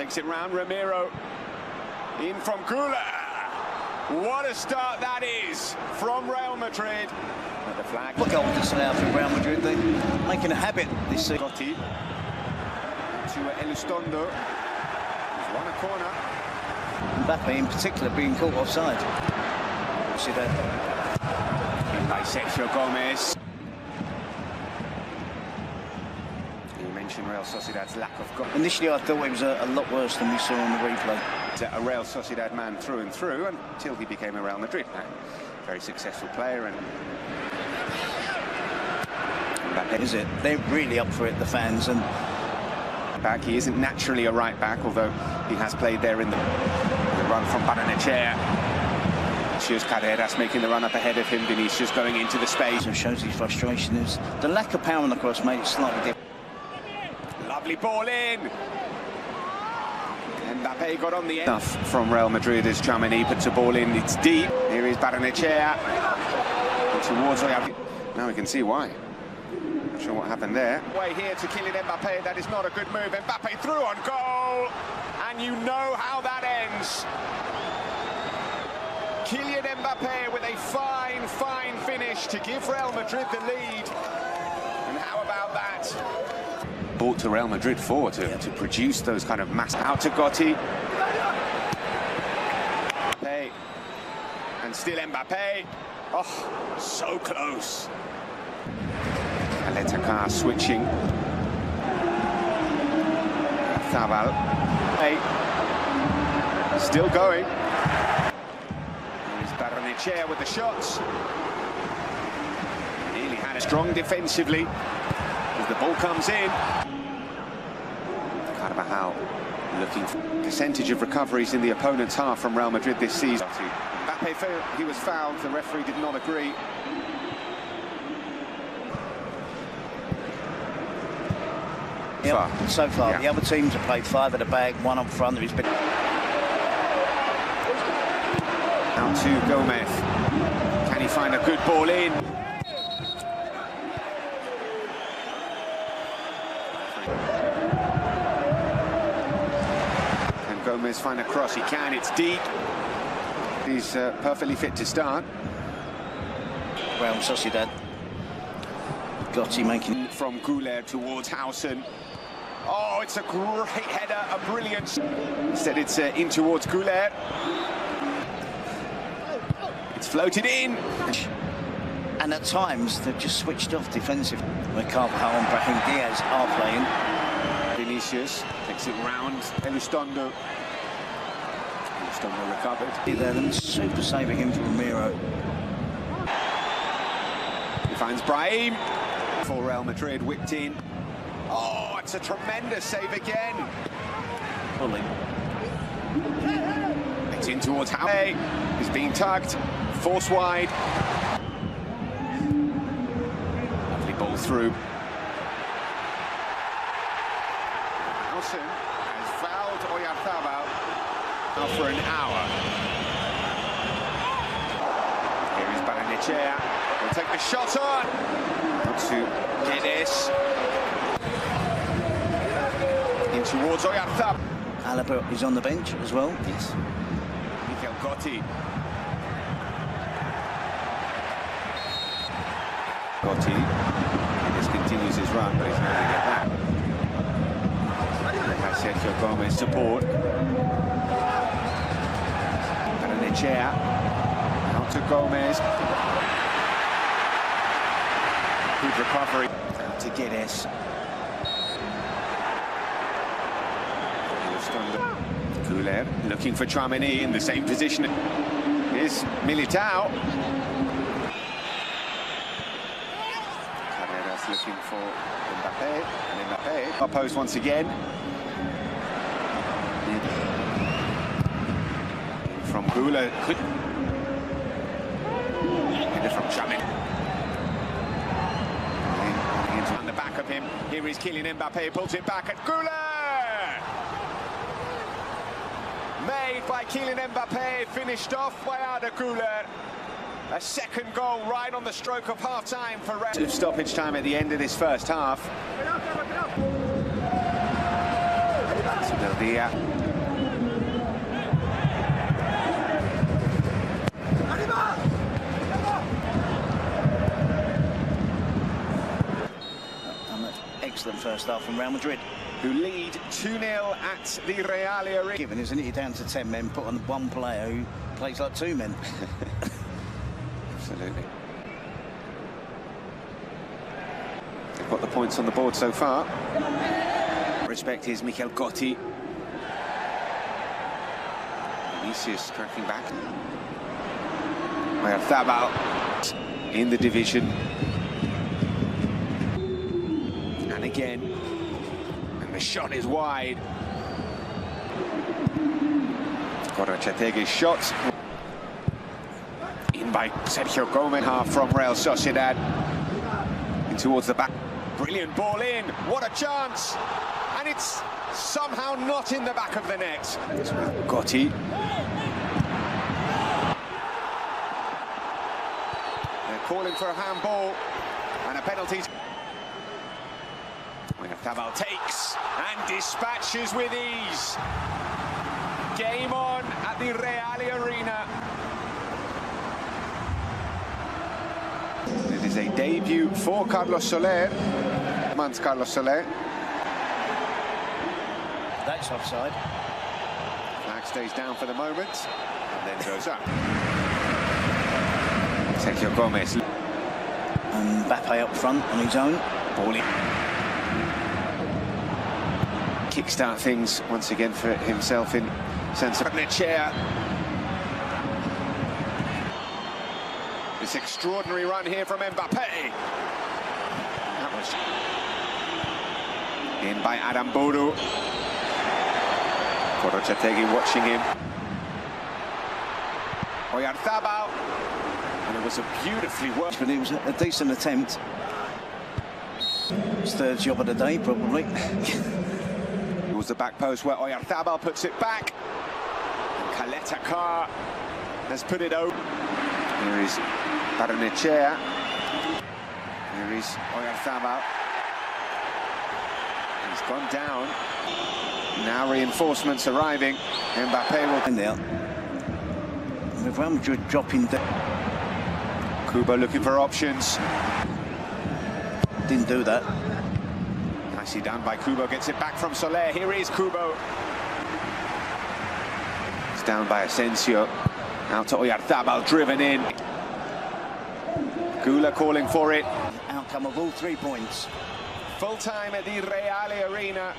Takes it round, Ramiro. In from Gula. What a start that is from Real Madrid. At the flag. What goal disallowed for Real Madrid? They're making a habit this season. Gotti to Elizondo. He's won a corner. Mbappe in particular being caught offside. See that? In by Sergio Gomez. You mentioned Real Sociedad's lack of goal. Initially I thought it was a lot worse than we saw on the replay. A Real Sociedad man through and through until he became a Real Madrid man. Very successful player. And Mbappe, is it? They're really up for it, the fans. And back, he isn't naturally a right back, although he has played there in the run from Barrenechea. Vinicius Carreras making the run up ahead of him. Vinicius going into the space. It shows his frustration. Is the lack of power on the cross made it slightly different. Lovely ball in. Mbappe got on the end. Enough from Real Madrid as Tchouaméni puts a ball in. It's deep. Here is Barrenechea. Towards Liga. Now we can see why. Not sure what happened there. Way here to Kylian Mbappe. That is not a good move. Mbappe through on goal. And you know how that ends. Kylian Mbappe with a fine, fine finish to give Real Madrid the lead. And how about that? Bought to Real Madrid for to produce those kind of mass. Out to Gotti. Mbappe. And still Mbappe. Oh, so close. Aletacar switching. Zabal. Hey. Still going. Here's Barrenechea with the shots. Nearly had it strong defensively as the ball comes in. Carvajal looking for percentage of recoveries in the opponent's half from Real Madrid this season. Mbappe, he was fouled. The referee did not agree. Yep, so far, yeah. The other teams have played 5 at the back, 1 up front. There's been... Out to Gomez. Can he find a good ball in? Can Gomez find a cross? He can, it's deep. He's perfectly fit to start. Real Sociedad. Gotti making... From Güler towards Hausen. Oh, it's a great header, a brilliant... Instead it's in towards Güler. It's floated in. And at times they've just switched off defensive. Where Carvajal and Brahim Diaz are playing. Vinicius takes it round. Elizondo. Elizondo recovered. They're super saving him for Ramiro. He finds Brahim. For Real Madrid, whipped in. Oh, it's a tremendous save again. Pulling. It's in towards Howe. He's being tugged. Force wide. Lovely ball through. Hausen has fouled Oyarzabal now for an hour. Here is Barrenechea. He'll take the shot on. To Guedes. In towards Oyarzabal. Alaba is on the bench as well. Yes. Mikel Gotti. Gotti. Guedes continues his run, but he's not going to get that. Has Sergio Gomez support. Barrenechea. Out to Gomez. Good recovery. Out to Guedes. Güler looking for Tchouaméni in the same position. Here's Militao. Carreras looking for Mbappe. And Mbappe opposed once again. From Güler. Header from Tchouaméni. On the back of him, here is Kylian Mbappe, pulls it back at Güler! Made by Kylian Mbappe, finished off by Arda Güler. A second goal right on the stroke of half-time for Real. Stoppage time at the end of this first half. So Dia. Excellent first half from Real Madrid, who lead 2-0 at the Real Arena. Given, isn't it? You're down to 10 men, put on one player who plays like 2 men. Absolutely. They've got the points on the board so far. Respect is Mikel Gotti. Vinicius tracking back. Oyarzabal in the division. And again. And the shot is wide. Gorrechategui's shot. In by Sergio Gomez, half from Real Sociedad. In towards the back. Brilliant ball in. What a chance. And it's somehow not in the back of the net. It's with Gotti. They're calling for a handball and a penalty. Oyarzabal takes and dispatches with ease. Game on at the Real Arena. It is a debut for Carlos Soler. Carlos Soler. That's offside. Flag stays down for the moment and then goes up. Sergio Gomez. And Mbappe up front on his own. Ball in. Kickstart things once again for himself in sense of the chair. This extraordinary run here from Mbappe. That was in by Aramburu. Gorrechategui watching him. Oyarzabal. And it was a beautifully worked. But it was a decent attempt. His third job of the day, probably. It was the back post where Oyarzabal puts it back. And Caleta Carr has put it over. Here is Barrenechea. Here is Oyarzabal. He's gone down. Now reinforcements arriving. Mbappe will... In there. With Real Madrid dropping down. Kubo looking for options. Didn't do that. Nicely done by Kubo. Gets it back from Soler. Here is Kubo. It's down by Asensio. Out to Oyarzabal, driven in. Gula calling for it. Outcome of all 3 points. Full time at the Real Arena.